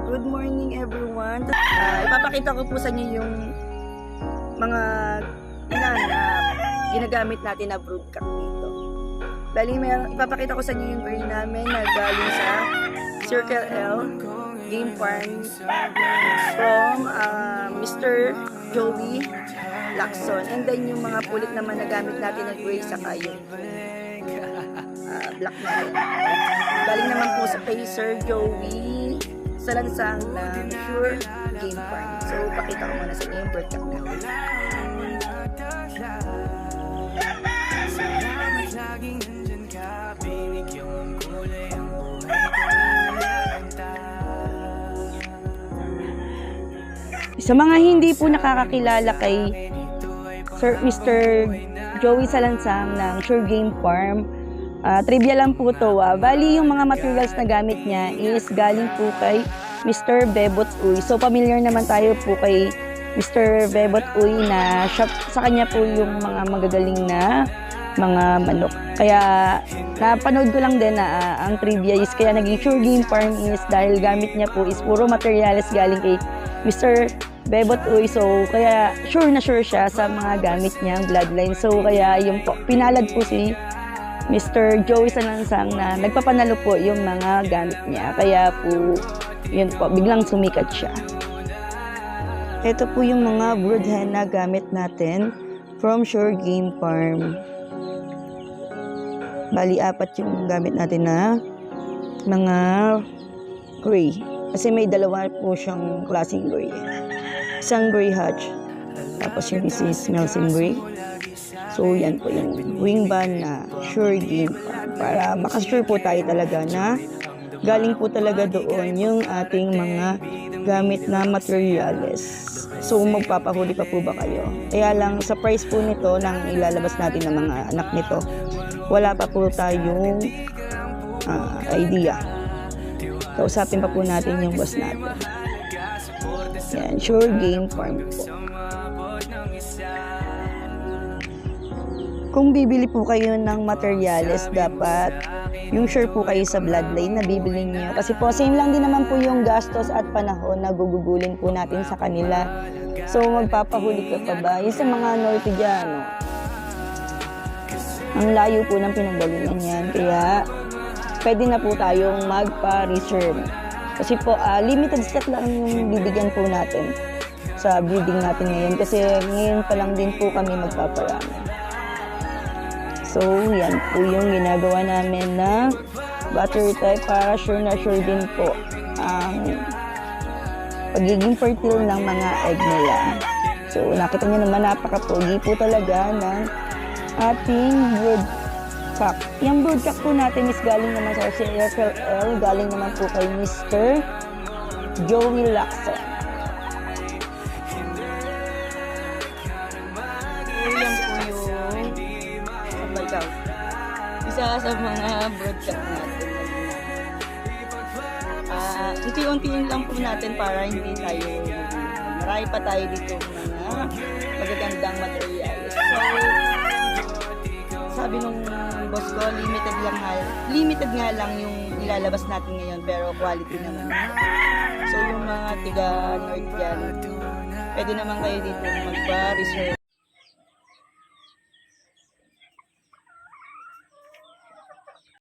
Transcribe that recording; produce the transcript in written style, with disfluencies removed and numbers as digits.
Good morning everyone. Ipapakita ko po sa inyo yung mga ginagamit natin na broodcock dito. Bali, ipapakita ko sa inyo yung breed namin na galing sa Circle L Game Farm from Mr. Joey Lacson. And then yung mga pulit naman na gamit natin na gray saka yung black na yun. Galing naman po sa kay Sir Joey sa lansang ng Sure Game Farm. So, pakita ko muna sa inyo yung broodcock natin. Sa mga hindi po nakakakilala kay Mr. Joey Salansang ng Sure Game Farm, trivia lang po to. Bali, yung mga materials na gamit niya is galing po kay Mr. Bebot Uy. So, familiar naman tayo po kay Mr. Bebot Uy na shop sa kanya po yung mga magagaling na mga manok. Kaya, napanood ko lang din na ang trivia is kaya naging Sure Game Farm is dahil gamit niya po is puro materials galing kay Mr. Bebot Uy. So, kaya sure na sure siya sa mga gamit niyang bloodline. So, kaya yung po, pinalad po si Mr. Joey Salansang na nagpapanalo po yung mga gamit niya. Kaya po, yun po, biglang sumikat siya. Ito po yung mga brood hen na gamit natin from Sure Game Farm. Bali, 4 yung gamit natin na mga gray. Kasi may dalawa po siyang klaseng gray. Isang gray hatch, tapos yung isa is Nelson gray. So, yan po yung wing band na Sure Game Farm. Para makasure po tayo talaga na galing po talaga doon yung ating mga gamit na materials. So, magpapahuli pa po ba kayo? Kaya lang, sa price po nito nang ilalabas natin ng mga anak nito, wala pa po tayong idea. Kausapin pa po natin yung boss natin. Yan, Sure Game Farm po. Kung bibili po kayo ng materials, dapat yung sure po kayo sa bloodline na bibili niyo. Kasi po, same lang din naman po yung gastos at panahon na gugugulin po natin sa kanila. So, magpapahuli ka pa ba? Yung sa mga Norte dyan, no? Ang layo po ng pinanggalingan yan. Kaya, pwede na po tayong magpa-reserve. Kasi po, limited stock lang yung bibigyan po natin sa breeding natin ngayon. Kasi ngayon pa lang din po kami magpaparami. So, yan po yung ginagawa namin na battery type para sure na sure din po ang pagiging fertile ng mga egg nila. So, nakita niyo naman napaka-pogi po talaga ng ating broodcock. Yung broodcock po natin is galing naman sa Circle L, galing naman po kay Mr. Joey Lacson. Isa sa mga broodcock natin. Unti-untiin lang po natin para hindi tayo marami pa tayo dito mga magagandang materials. So, sabi nung boss ko, limited nga lang yung ilalabas natin ngayon, pero quality naman. So, yung mga tiga North dyan, pwede naman kayo dito magpa-reserve